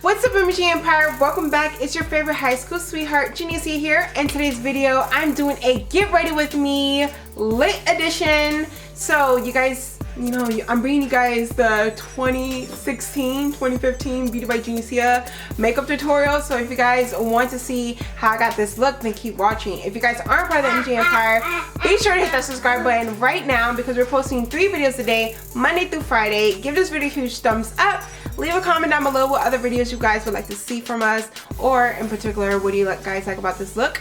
What's up, MG Empire? Welcome back. It's your favorite high school sweetheart, Genecia here. In today's video, I'm doing a get ready with me lit edition. So you guys, you know, I'm bringing you guys the 2016-2015 Beauty by Genecia makeup tutorial. So if you guys want to see how I got this look, then keep watching. If you guys aren't part of the MG Empire, be sure to hit that subscribe button right now because we're posting 3 videos a day, Monday through Friday. Give this video a huge thumbs up. Leave a comment down below what other videos you guys would like to see from us, or in particular, what do you guys like about this look?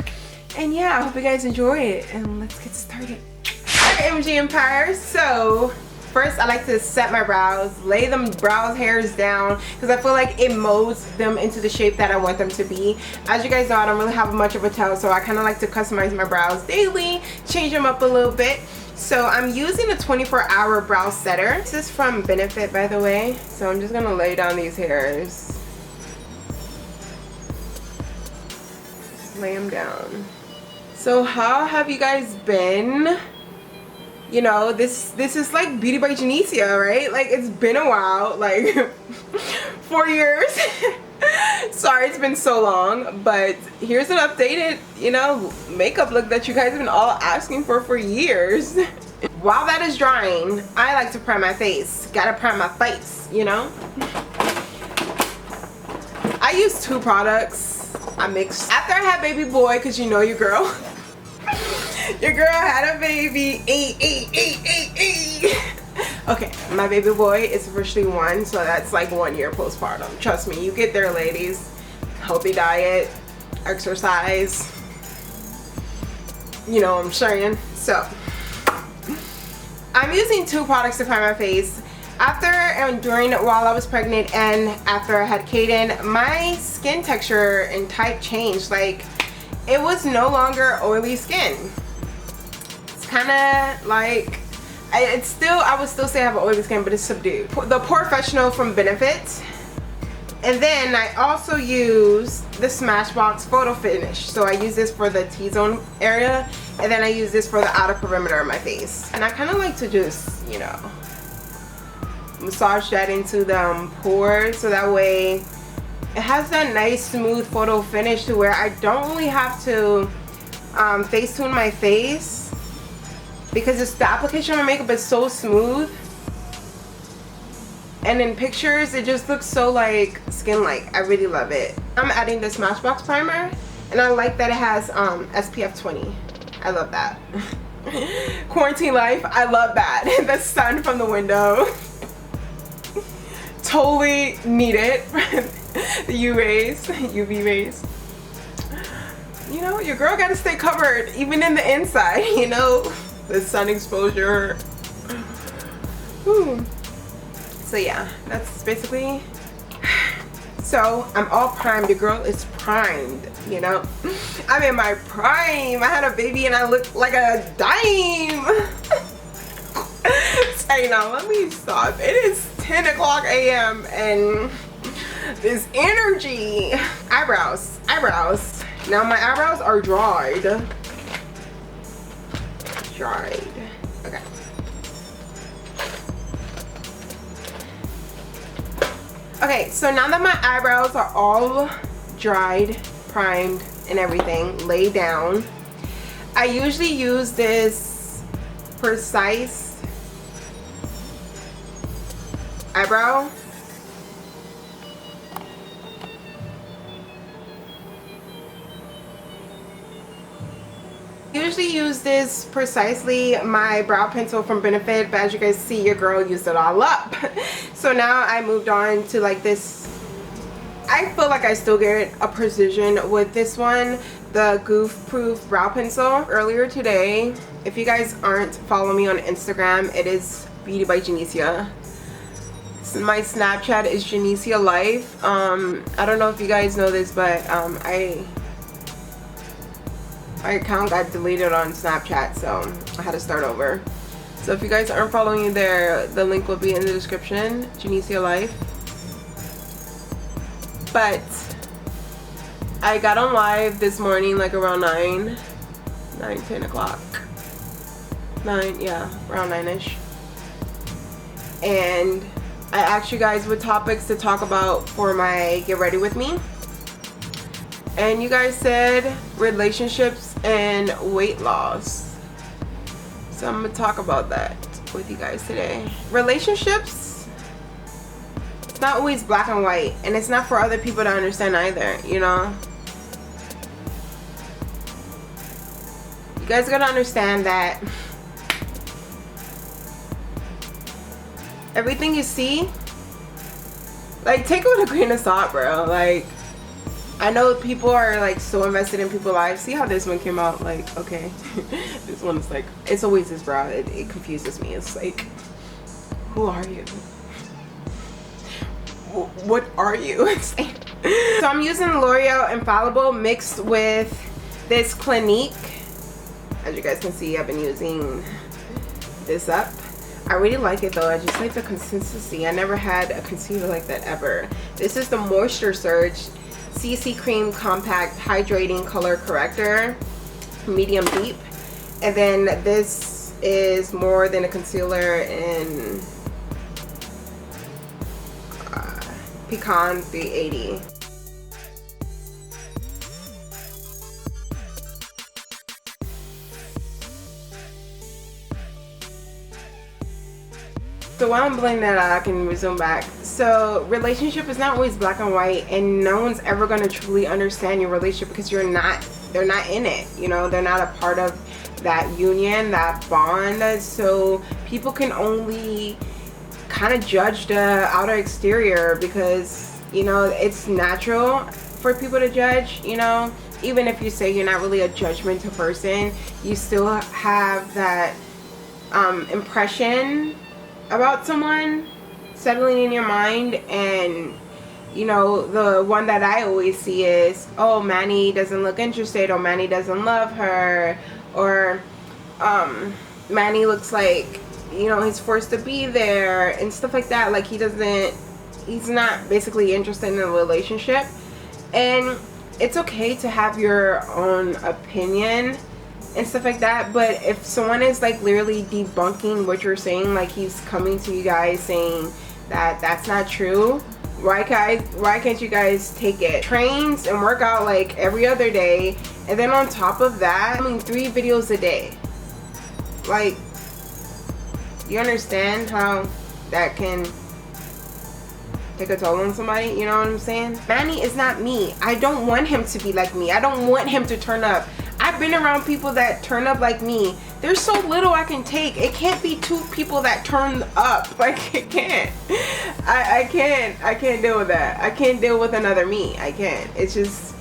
And yeah, I hope you guys enjoy it, and let's get started. Alright, MG Empire, so first I like to set my brows, lay them brows hairs down, because I feel like it molds them into the shape that I want them to be. As you guys know, I don't really have much of a toe, so I kind of like to customize my brows daily, change them up a little bit. So I'm using a 24-hour brow setter. This is from Benefit, by the way. So I'm just gonna lay down these hairs. Just lay them down. So how have you guys been? You know, this is like Beauty by Genecia, right? Like, it's been a while, like 4 years. Sorry it's been so long, but here's an updated, you know, makeup look that you guys have been all asking for years. While that is drying, I like to prime my face. Gotta prime my face, you know. I use 2 products. I mix after I had baby boy, because you know your girl. Your girl had a baby. Okay, my baby boy is officially 1, so that's like 1 year postpartum. Trust me, you get there, ladies. Healthy diet, exercise. You know what I'm saying? So, I'm using 2 products to prime my face. After and during while I was pregnant and after I had Kaden, my skin texture and type changed. Like, it was no longer oily skin. It's kind of like, I would still say I have an oily skin, but it's subdued. The Professional from Benefit. And then I also use the Smashbox Photo Finish. So I use this for the T-zone area, and then I use this for the outer perimeter of my face. And I kind of like to just, you know, massage that into the pores, so that way it has that nice smooth photo finish to where I don't really have to Facetune my face, because the application of my makeup is so smooth, and in pictures it just looks so like skin-like. I really love it. I'm adding the Smashbox primer, and I like that it has SPF 20. I love that. Quarantine life, I love that. The sun from the window. Totally need it. The UV rays. You know, your girl gotta stay covered even in the inside, you know, the sun exposure. Whew. So yeah, that's basically. So I'm all primed. Your girl is primed, you know. I'm in my prime. I had a baby and I look like a dime. Say now, let me stop. It is 10 o'clock a.m. and this energy. Eyebrows. Now my eyebrows are dried. Okay. Okay, so now that my eyebrows are all dried, primed, and everything laid down, I usually use this Precise eyebrow. I usually use this Precisely, my brow pencil from Benefit, but as you guys see, your girl used it all up. So now I moved on to like this. I feel like I still get a precision with this one, the Goof Proof brow pencil. Earlier today, if you guys aren't following me on Instagram, it is Beauty by Genecia. My Snapchat is Genecia Life. I don't know if you guys know this, but my account got deleted on Snapchat, so I had to start over. So if you guys aren't following me there, the link will be in the description. Genecia Life. But I got on live this morning like around 10 o'clock. 9, yeah, around 9ish. And I asked you guys what topics to talk about for my Get Ready With Me. And you guys said relationships and weight loss. So I'm going to talk about that with you guys today. Relationships, it's not always black and white. And it's not for other people to understand either, you know. You guys got to understand that everything you see, like, take it with a grain of salt, bro. Like, I know people are like so invested in people's lives. See how this one came out? Like, okay, this one is like, it's always this, bro. It confuses me. It's like, who are you? What are you? So I'm using L'Oreal Infallible mixed with this Clinique. As you guys can see, I've been using this up. I really like it though. I just like the consistency. I never had a concealer like that ever. This is the Moisture Surge CC Cream Compact Hydrating Color Corrector, medium deep. And then this is more than a concealer in Pecan 380. So while I'm blending that out, I can resume back. So relationship is not always black and white, and no one's ever going to truly understand your relationship because they're not in it, you know. They're not a part of that union, that bond. So people can only kind of judge the outer exterior because, you know, it's natural for people to judge, you know. Even if you say you're not really a judgmental person, you still have that impression about someone settling in your mind. And you know, the one that I always see is, oh, Manny doesn't look interested, or Manny doesn't love her, or Manny looks like, you know, he's forced to be there and stuff like that. Like he's not basically interested in a relationship. And it's okay to have your own opinion and stuff like that, but if someone is like literally debunking what you're saying, like he's coming to you guys saying that that's not true, why can't you guys take it? Trains and work out like every other day, and then on top of that, I mean, 3 videos a day. Like, you understand how that can take a toll on somebody? You know what I'm saying? Manny is not me. I don't want him to be like me. I don't want him to turn up. I've been around people that turn up like me. There's so little I can take. It can't be 2 people that turn up. Like, it can't. I can't deal with that. I can't deal with another me. I can't. It's just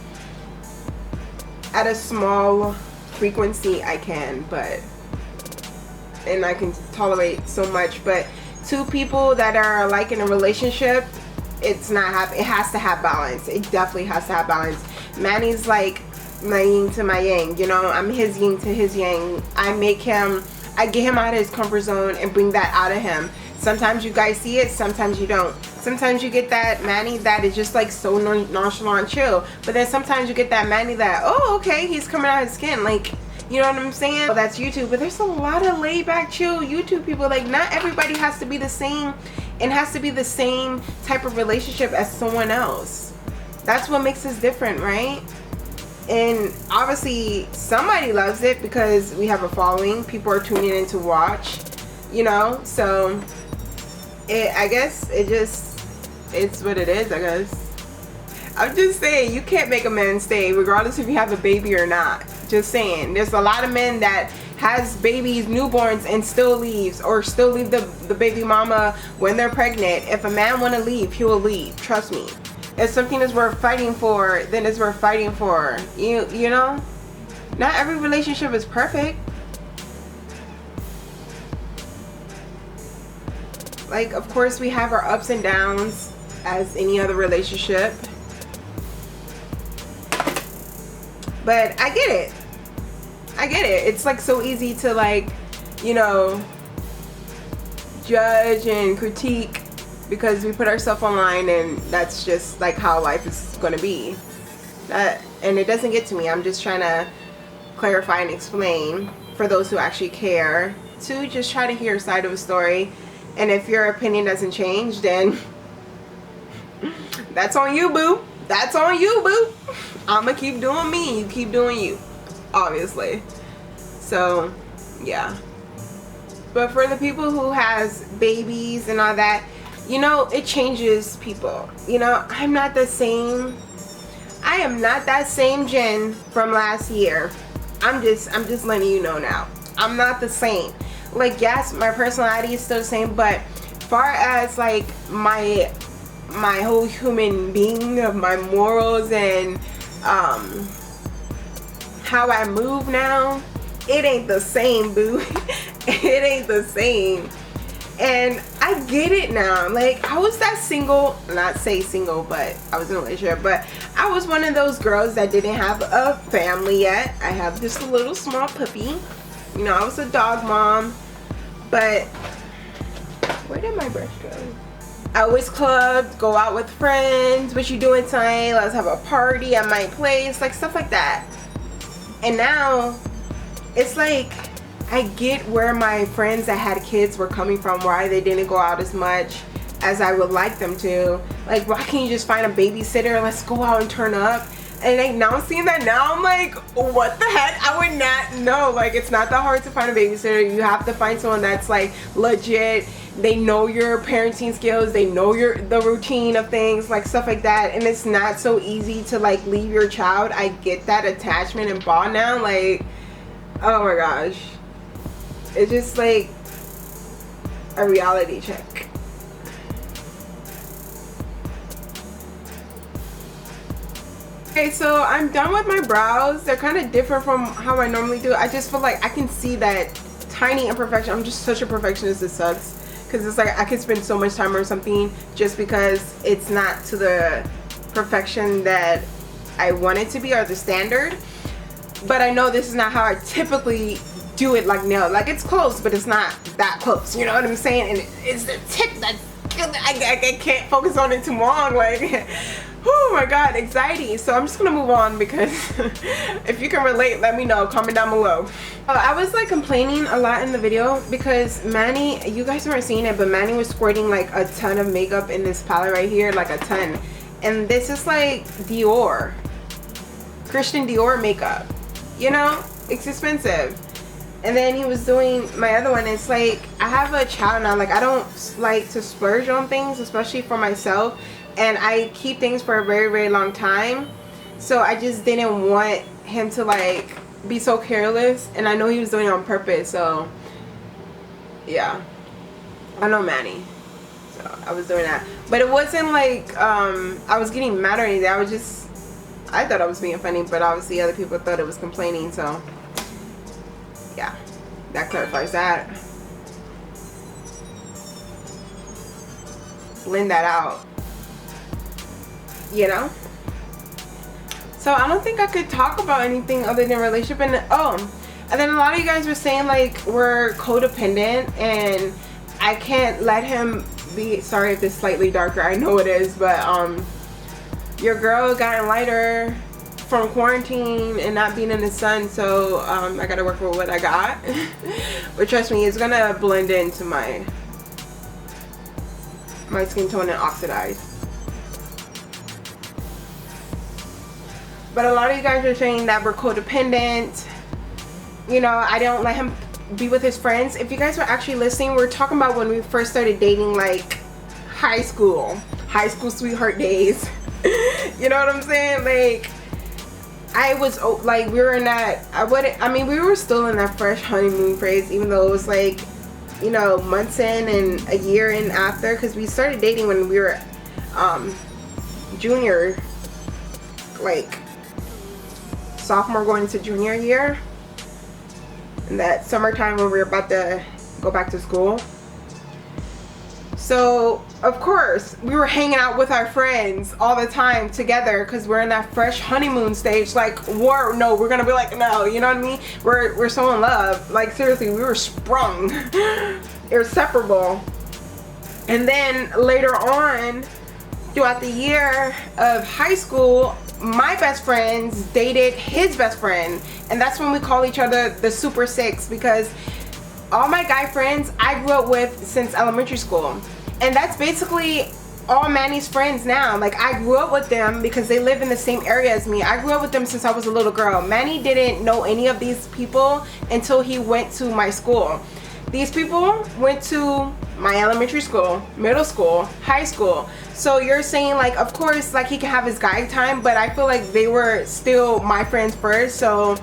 at a small frequency I can, but, and I can tolerate so much. But 2 people that are like in a relationship, it's not happy. It has to have balance. It definitely has to have balance. Manny's like my yin to my yang, you know. I'm his yin to his yang. I get him out of his comfort zone and bring that out of him. Sometimes you guys see it, sometimes you don't. Sometimes you get that Manny that is just like so nonchalant, chill, but then sometimes you get that Manny that, oh, okay, he's coming out of his skin, like, you know what I'm saying? Well, that's YouTube, but there's a lot of laid back, chill YouTube people. Like, not everybody has to be the same and has to be the same type of relationship as someone else. That's what makes us different, right? And obviously somebody loves it because we have a following. People are tuning in to watch, you know. So I guess it's what it is, I guess. I'm just saying, you can't make a man stay regardless if you have a baby or not. Just saying, there's a lot of men that has babies, newborns, and still leaves, or still leave the baby mama when they're pregnant. If a man want to leave, he will leave. Trust me. If something is worth fighting for, then it's worth fighting for. You know? Not every relationship is perfect. Like, of course, we have our ups and downs as any other relationship. But I get it. I get it. It's like so easy to, like, you know, judge and critique because we put ourselves online, and that's just like how life is going to be. And it doesn't get to me. I'm just trying to clarify and explain for those who actually care to just try to hear a side of a story. And if your opinion doesn't change, then that's on you, boo. That's on you, boo. I'ma keep doing me, you keep doing you, obviously. So yeah. But for the people who has babies and all that, you know, it changes people. You know, I'm not the same. I am not that same Jen from last year. I'm just letting you know now. I'm not the same. Like, yes, my personality is still the same, but far as like my whole human being, of my morals and how I move now, it ain't the same, boo. It ain't the same. And I get it now. Like, I was that single, not say single, but I was in a relationship, but I was one of those girls that didn't have a family yet. I have just a little small puppy. You know, I was a dog mom. But where did my brush go? I always clubbed, go out with friends. What you doing tonight? Let's have a party at my place, like stuff like that. And now it's like, I get where my friends that had kids were coming from, why they didn't go out as much as I would like them to. Like, why can't you just find a babysitter? Let's go out and turn up. And like, now I'm seeing that now, I'm like, what the heck? I would not know. Like, it's not that hard to find a babysitter. You have to find someone that's like legit. They know your parenting skills. They know the routine of things, like stuff like that. And it's not so easy to like leave your child. I get that attachment and bond now. Like, oh my gosh. It's just like a reality check. Okay, so I'm done with my brows. They're kind of different from how I normally do. I just feel like I can see that tiny imperfection. I'm just such a perfectionist, it sucks. Because it's like I could spend so much time on something just because it's not to the perfection that I want it to be, or the standard. But I know this is not how I typically do it, like nail. Like, it's close, but it's not that close. You know what I'm saying? And it's the tip that I can't focus on it too long. Like, oh my god, anxiety. So I'm just gonna move on, because if you can relate, let me know, comment down below. I was like complaining a lot in the video because Manny, you guys weren't seeing it, but Manny was squirting like a ton of makeup in this palette right here, like a ton. And this is like Dior, Christian Dior makeup, you know, it's expensive. And then he was doing my other one. It's like, I have a child now, like I don't like to splurge on things, especially for myself, and I keep things for a very, very long time. So I just didn't want him to like be so careless, and I know he was doing it on purpose. So yeah, I know Manny, so I was doing that. But it wasn't like I was getting mad or anything. I thought I was being funny, but obviously other people thought it was complaining. So yeah, that clarifies that. Blend that out, you know. So I don't think I could talk about anything other than relationship. And and then a lot of you guys were saying like we're codependent and I can't let him be. Sorry if it's slightly darker, I know it is, but your girl gotten lighter from quarantine and not being in the sun, so I gotta work with what I got. But trust me, it's gonna blend into my skin tone and oxidize. But a lot of you guys are saying that we're codependent. You know, I don't let him be with his friends. If you guys were actually listening, we're talking about when we first started dating, like high school sweetheart days. You know what I'm saying? Like, I was like, we were in that, I mean, we were still in that fresh honeymoon phase, even though it was like, you know, months in and a year in after, because we started dating when we were junior, like sophomore going into junior year, in that summertime when we were about to go back to school. So of course we were hanging out with our friends all the time together because we're in that fresh honeymoon stage. Like, we're gonna be like, no, you know what I mean? We're so in love. Like, seriously, we were sprung, inseparable. And then later on throughout the year of high school, my best friends dated his best friend, and that's when we call each other the Super Six, because all my guy friends I grew up with since elementary school, and that's basically all Manny's friends now. Like, I grew up with them because they live in the same area as me. I grew up with them since I was a little girl. Manny didn't know any of these people until he went to my school. These people went to my elementary school, middle school, high school. So you're saying, like, of course, like, he can have his guy time, but I feel like they were still my friends first. So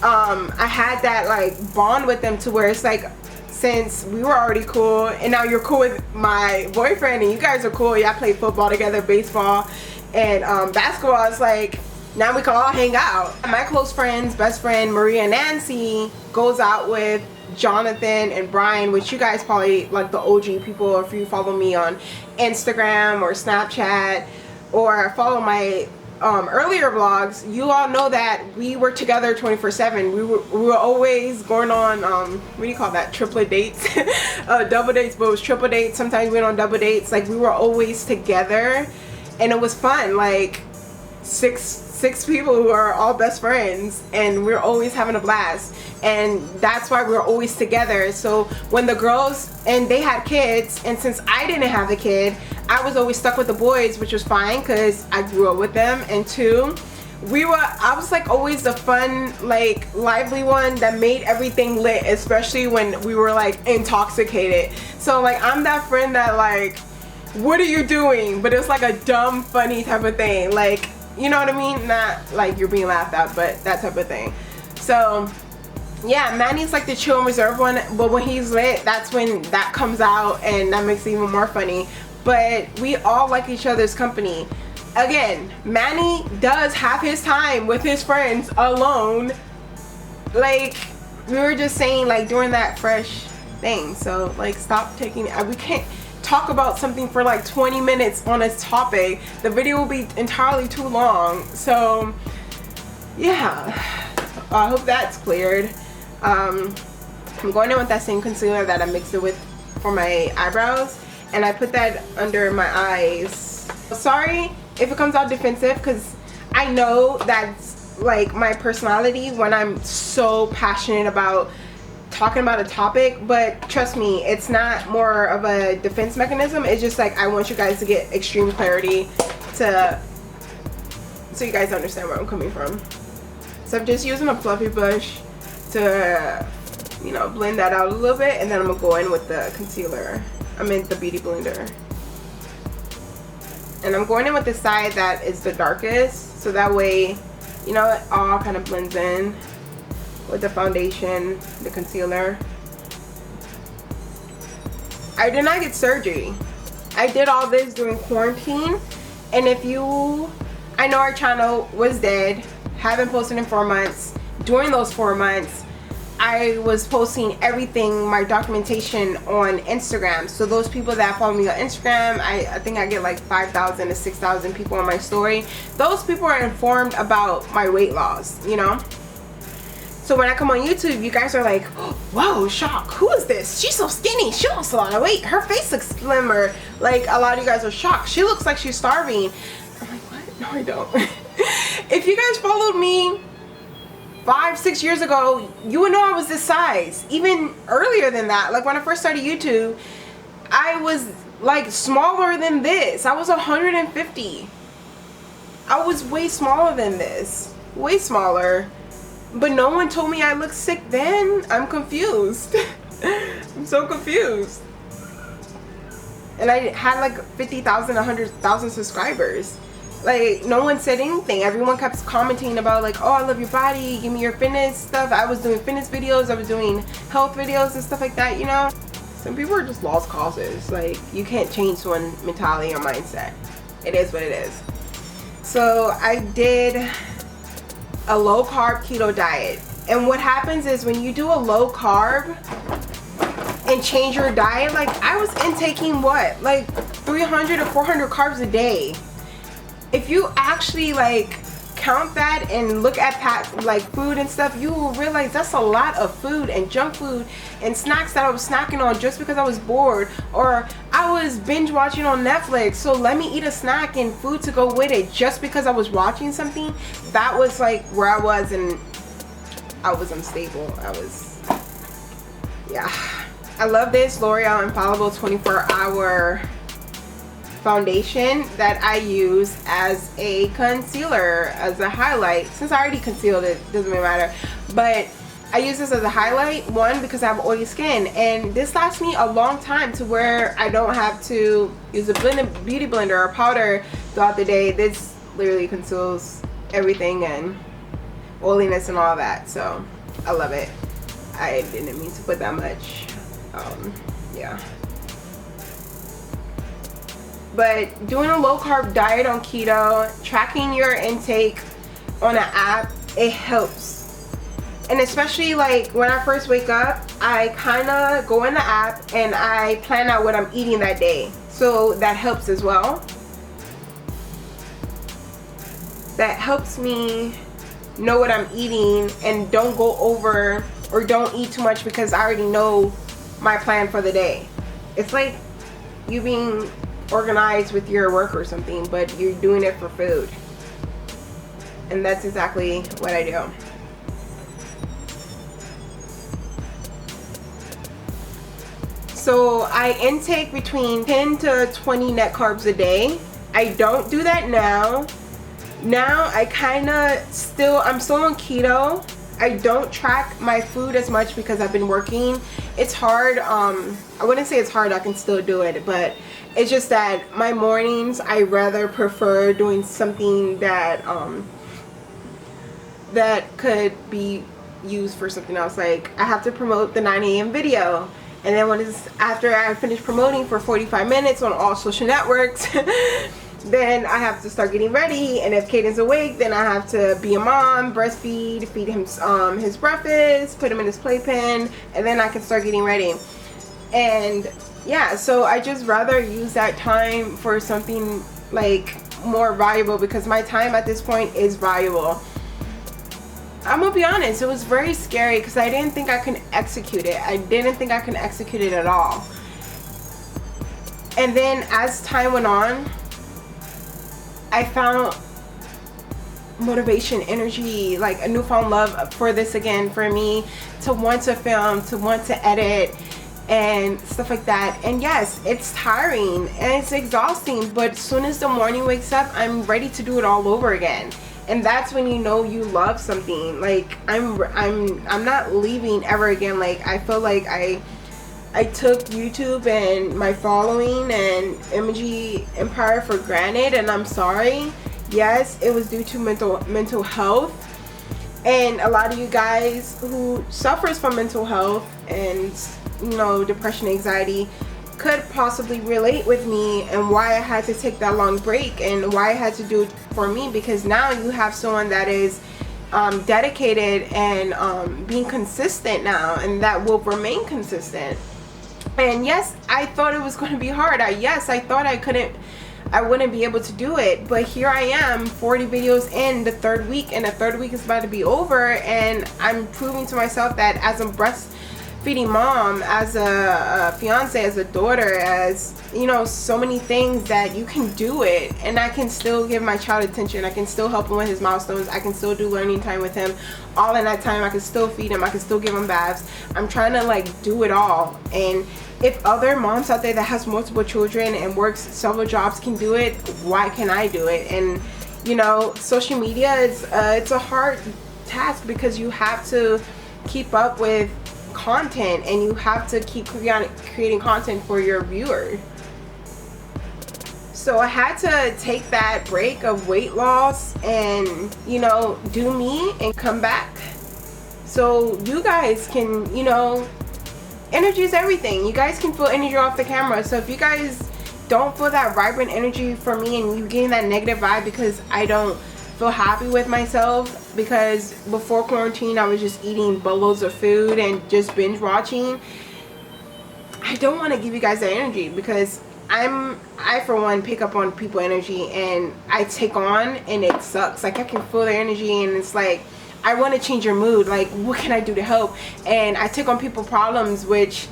I had that, like, bond with them to where it's like, since we were already cool and now you're cool with my boyfriend and you guys are cool, y'all play football together, baseball and basketball, it's like now we can all hang out. My close friends, best friend Maria Nancy goes out with Jonathan and Brian, which you guys probably like the OG people if you follow me on Instagram or Snapchat or follow my earlier vlogs. You all know that we were together 24/7. We were always going on what do you call that, triplet dates, double dates, but it was triple dates. Sometimes we went on double dates. Like, we were always together and it was fun. Like, six people who are all best friends, and we're always having a blast, and that's why we're always together. So when the girls, and they had kids, and since I didn't have a kid, I was always stuck with the boys, which was fine because I grew up with them. And two, I was like always the fun, like, lively one that made everything lit, especially when we were like intoxicated. So like, I'm that friend that, like, what are you doing? But it's like a dumb, funny type of thing. Like, you know what I mean? Not like you're being laughed at, but that type of thing. So yeah, Manny's like the chill and reserved one, but when he's lit, that's when that comes out, and that makes it even more funny. But we all like each other's company. Again, Manny does have his time with his friends alone. Like, we were just saying, like, during that fresh thing. So like, stop taking it. We can't talk about something for like 20 minutes on a topic. The video will be entirely too long. So yeah, I hope that's cleared. I'm going in with that same concealer that I mixed it with for my eyebrows, and I put that under my eyes. Sorry if it comes out defensive, because I know that's like my personality when I'm so passionate about talking about a topic, but trust me, it's not more of a defense mechanism. It's just like, I want you guys to get extreme clarity so you guys understand where I'm coming from. So I'm just using a fluffy brush to, you know, blend that out a little bit, and then I'm gonna go in with the concealer. I meant the beauty blender. And I'm going in with the side that is the darkest, so that way, you know, it all kind of blends in with the foundation, the concealer. I did not get surgery. I did all this during quarantine, and I know our channel was dead, haven't posted in 4 months. During those 4 months, I was posting everything, my documentation, on Instagram. So those people that follow me on Instagram, I think I get like 5,000 to 6,000 people on my story. Those people are informed about my weight loss, you know? So when I come on YouTube, you guys are like, whoa, shock, who is this? She's so skinny, she lost a lot of weight, her face looks slimmer. Like, a lot of you guys are shocked. She looks like she's starving. I'm like, what? No, I don't. If you guys followed me 5-6 years ago, you would know I was this size. Even earlier than that, like when I first started YouTube, I was like smaller than this. I was 150. I was way smaller than this, way smaller. But no one told me I looked sick then. I'm confused. I'm so confused. And I had like 50,000, 100,000 subscribers. Like, no one said anything. Everyone kept commenting about like, oh, I love your body, give me your fitness stuff. I was doing fitness videos, I was doing health videos and stuff like that, you know? Some people are just lost causes. Like, you can't change someone's mentality or mindset. It is what it is. So I did a low carb keto diet, and what happens is when you do a low carb and change your diet, like I was intaking what, like 300 or 400 carbs a day. If you actually like count that and look at like food and stuff, you will realize that's a lot of food and junk food and snacks that I was snacking on just because I was bored, or I was binge watching on Netflix, so let me eat a snack and food to go with it just because I was watching something. That was like where I was, and I was unstable. Yeah, I love this L'Oreal Infallible 24-hour foundation that I use as a concealer, as a highlight. Since I already concealed it, doesn't really matter, but I use this as a highlight, one, because I have oily skin, and this lasts me a long time to where I don't have to use a beauty blender or powder throughout the day. This literally conceals everything and oiliness and all that, so I love it. I didn't mean to put that much. Yeah. But doing a low carb diet on keto, tracking your intake on an app, it helps. And especially like when I first wake up, I kind of go in the app and I plan out what I'm eating that day. So that helps as well. That helps me know what I'm eating and don't go over or don't eat too much because I already know my plan for the day. It's like you being organized with your work or something, but you're doing it for food. And that's exactly what I do. So I intake between 10 to 20 net carbs a day. I don't do that now. Now I I'm still on keto. I don't track my food as much because I've been working. It's hard. I wouldn't say it's hard, I can still do it, but it's just that my mornings, I rather prefer doing something that that could be used for something else. Like I have to promote the 9 a.m. video, and then after I finish promoting for 45 minutes on all social networks, then I have to start getting ready, and if Caden's awake, then I have to be a mom, breastfeed, feed him his breakfast, put him in his playpen, and then I can start getting ready. And yeah, so I just rather use that time for something like more valuable, because my time at this point is valuable. I'm gonna be honest, it was very scary because I didn't think I could execute it. I didn't think I could execute it at all. And then as time went on, I found motivation, energy, like a newfound love for this again, for me to want to film, to want to edit and stuff like that. And yes, it's tiring and it's exhausting, but as soon as the morning wakes up, I'm ready to do it all over again. And that's when you know you love something. Like I'm not leaving ever again. Like I feel like I took YouTube and my following and Emoji Empire for granted, and I'm sorry. Yes, it was due to mental health, and a lot of you guys who suffers from mental health and, you know, depression, anxiety, could possibly relate with me and why I had to take that long break and why I had to do it for me, because now you have someone that is dedicated and being consistent now, and that will remain consistent. And yes, I thought it was going to be hard. Yes, I thought I wouldn't be able to do it, but here I am, 40 videos in the third week, and the third week is about to be over, and I'm proving to myself that as a breastfeeding mom, as a fiance, as a daughter, as, you know, so many things, that you can do it, and I can still give my child attention. I can still help him with his milestones. I can still do learning time with him. All in that time, I can still feed him. I can still give him baths. I'm trying to like do it all. And if other moms out there that has multiple children and works several jobs can do it, why can't I do it? And you know, social media is it's a hard task because you have to keep up with content and you have to keep creating content for your viewer. So I had to take that break of weight loss and, you know, do me and come back so you guys can, you know, energy is everything. You guys can feel energy off the camera. So if you guys don't feel that vibrant energy for me and you getting that negative vibe because I don't feel happy with myself, because before quarantine I was just eating boatloads of food and just binge watching, I don't want to give you guys that energy, because I for one pick up on people energy and I take on, and it sucks. Like I can feel their energy and it's like I want to change your mood. Like what can I do to help? And I take on people problems, which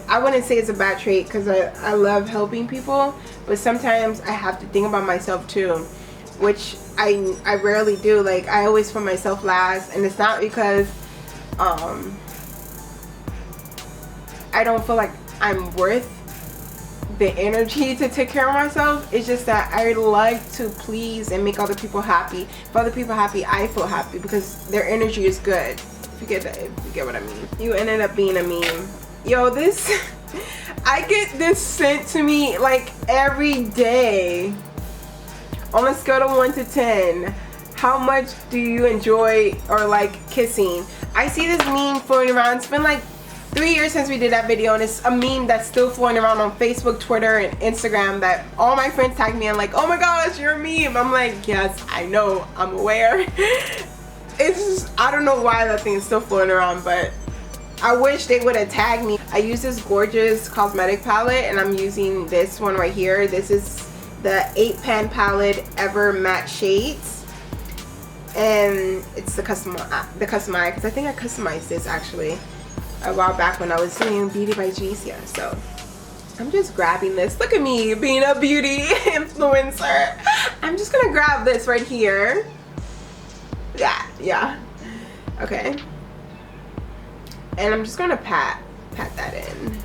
I wouldn't say it's a bad trait because I love helping people, but sometimes I have to think about myself too, which I rarely do. Like I always put myself last, and it's not because I don't feel like I'm worth the energy to take care of myself. It's just that I like to please and make other people happy. If other people happy, I feel happy because their energy is good. If you get that, if you get what I mean. You ended up being a meme. Yo, this I get this sent to me like every day. On a scale of 1 to 10, how much do you enjoy or like kissing? I see this meme floating around. It's been like 3 years since we did that video, and it's a meme that's still floating around on Facebook, Twitter, and Instagram that all my friends tag me and like, oh my gosh, you're a meme. I'm like, yes, I know, I'm aware. It's just, I don't know why that thing is still floating around, but I wish they would have tagged me. I use this gorgeous cosmetic palette, and I'm using this one right here. This is the 8-pan palette Ever Matte Shades, and it's the custom because I think I customized this actually a while back when I was doing Beauty by Genecia. So I'm just grabbing this. Look at me being a beauty influencer. I'm just gonna grab this right here. Yeah. Okay. And I'm just gonna pat that in.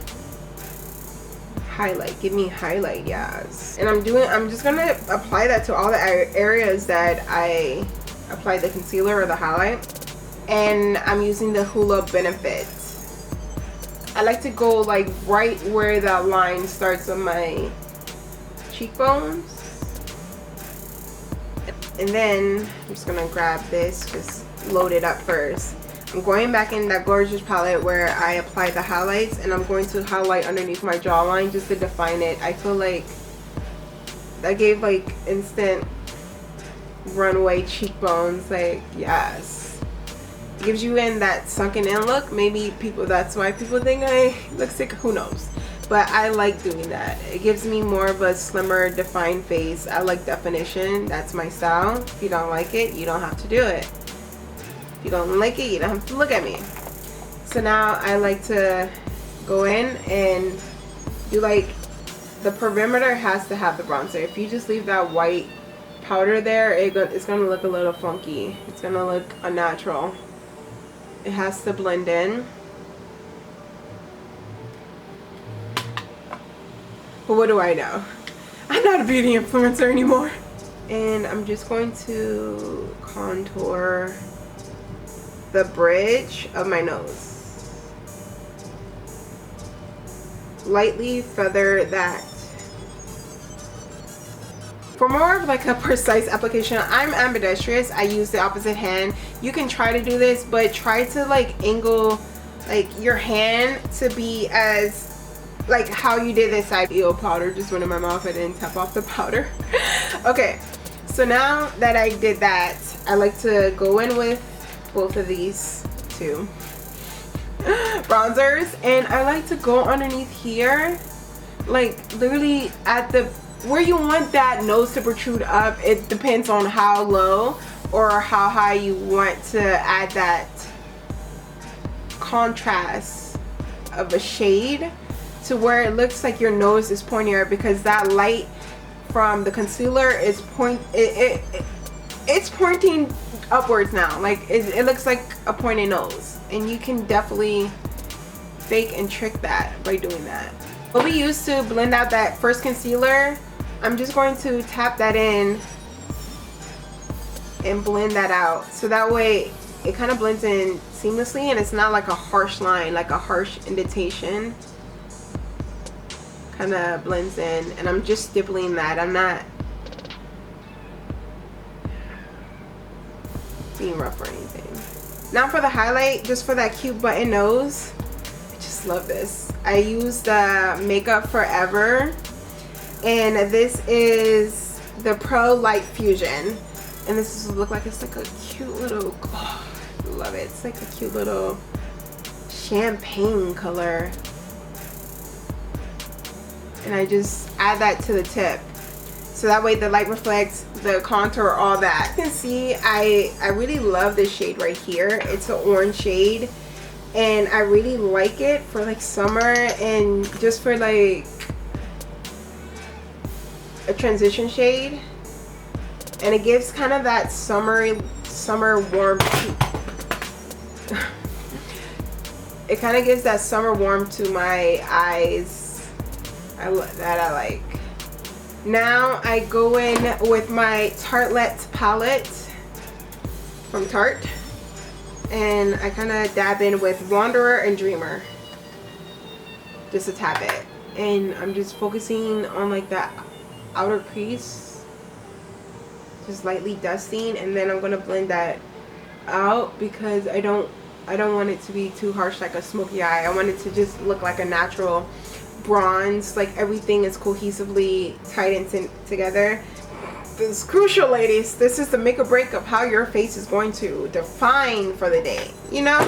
Highlight, give me highlight, yes. And I'm just gonna apply that to all the areas that I applied the concealer or the highlight. And I'm using the Hoola Benefit. I like to go like right where that line starts on my cheekbones. And then I'm just gonna grab this, just load it up first. I'm going back in that gorgeous palette where I applied the highlights, and I'm going to highlight underneath my jawline just to define it. I feel like that gave like instant runway cheekbones, like yes. Gives you in that sunken in look. Maybe that's why people think I look sick, who knows. But I like doing that. It gives me more of a slimmer, defined face. I like definition. That's my style. If you don't like it, you don't have to do it. If you don't like it, you don't have to look at me. So now I like to go in and do like, the perimeter has to have the bronzer. If you just leave that white powder there, it's gonna look a little funky. It's gonna look unnatural. It has to blend in. But what do I know? I'm not a beauty influencer anymore. And I'm just going to contour the bridge of my nose. Lightly feather that. For more of like a precise application, I'm ambidextrous. I use the opposite hand. You can try to do this, but try to like angle like your hand to be as like how you did this side. Ew, powder just went in my mouth. I didn't tap off the powder. Okay, so now that I did that, I like to go in with both of these two bronzers, and I like to go underneath here, like literally at the where you want that nose to protrude up. It depends on how low or how high you want to add that contrast of a shade to where it looks like your nose is pointier, because that light from the concealer is it's pointing upwards now. Like it looks like a pointed nose, and you can definitely fake and trick that by doing that. What we used to blend out that first concealer, I'm just going to tap that in and blend that out, so that way it kind of blends in seamlessly and it's not like a harsh line, like a harsh indentation. Kind of blends in, and I'm just stippling that. I'm not being rough or anything. Now for the highlight, just for that cute button nose, I just love this. I use the Makeup Forever, and this is the Pro Light Fusion, and this is look like it's like a cute little, oh, I love it. It's like a cute little champagne color, and I just add that to the tip, so that way the light reflects the contour, all that. You can see I really love this shade right here. It's an orange shade, and I really like it for like summer and just for like a transition shade, and it gives kind of that summer warm It kind of gives that summer warmth to my eyes that I like. Now I go in with my Tartelette palette from Tarte, and I kind of dab in with Wanderer and Dreamer, just a tad bit, and I'm just focusing on like that outer crease, just lightly dusting, and then I'm gonna blend that out because I don't want it to be too harsh like a smoky eye. I want it to just look like a natural bronze, like everything is cohesively tightened together. This is crucial, ladies. This is the make or break of how your face is going to define for the day, you know?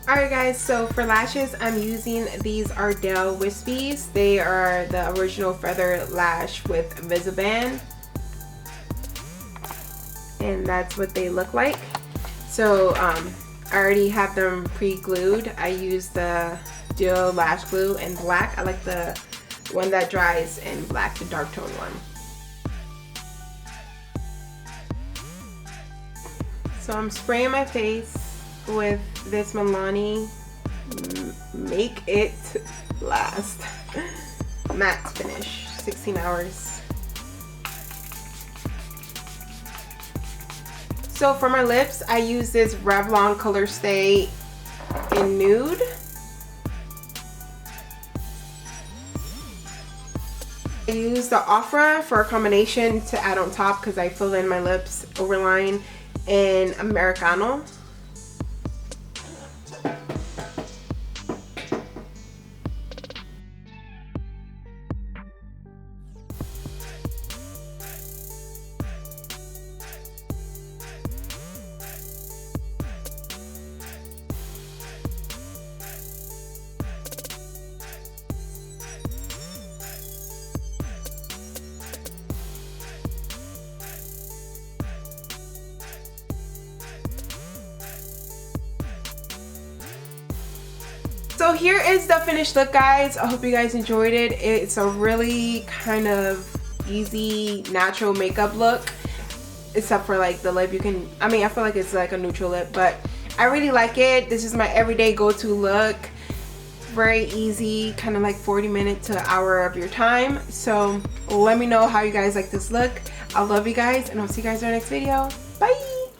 Alright guys, so for lashes, I'm using these Ardell Wispies. They are the original feather lash with Visiband. And that's what they look like. So I already have them pre-glued. I use the Duo Lash Glue in black. I like the one that dries in black, the dark tone one. So I'm spraying my face with this Milani Make It Last matte finish, 16 hours. So for my lips, I use this Revlon Color Stay in Nude. I use the Ofra for a combination to add on top because I fill in my lips overline in Americano. So here is the finished look, guys. I hope you guys enjoyed it. It's a really kind of easy, natural makeup look, except for like the lip. I feel like it's like a neutral lip, but I really like it. This is my everyday go-to look. Very easy, kind of like 40-minute to an hour of your time. So let me know how you guys like this look. I love you guys, and I'll see you guys in our next video. Bye.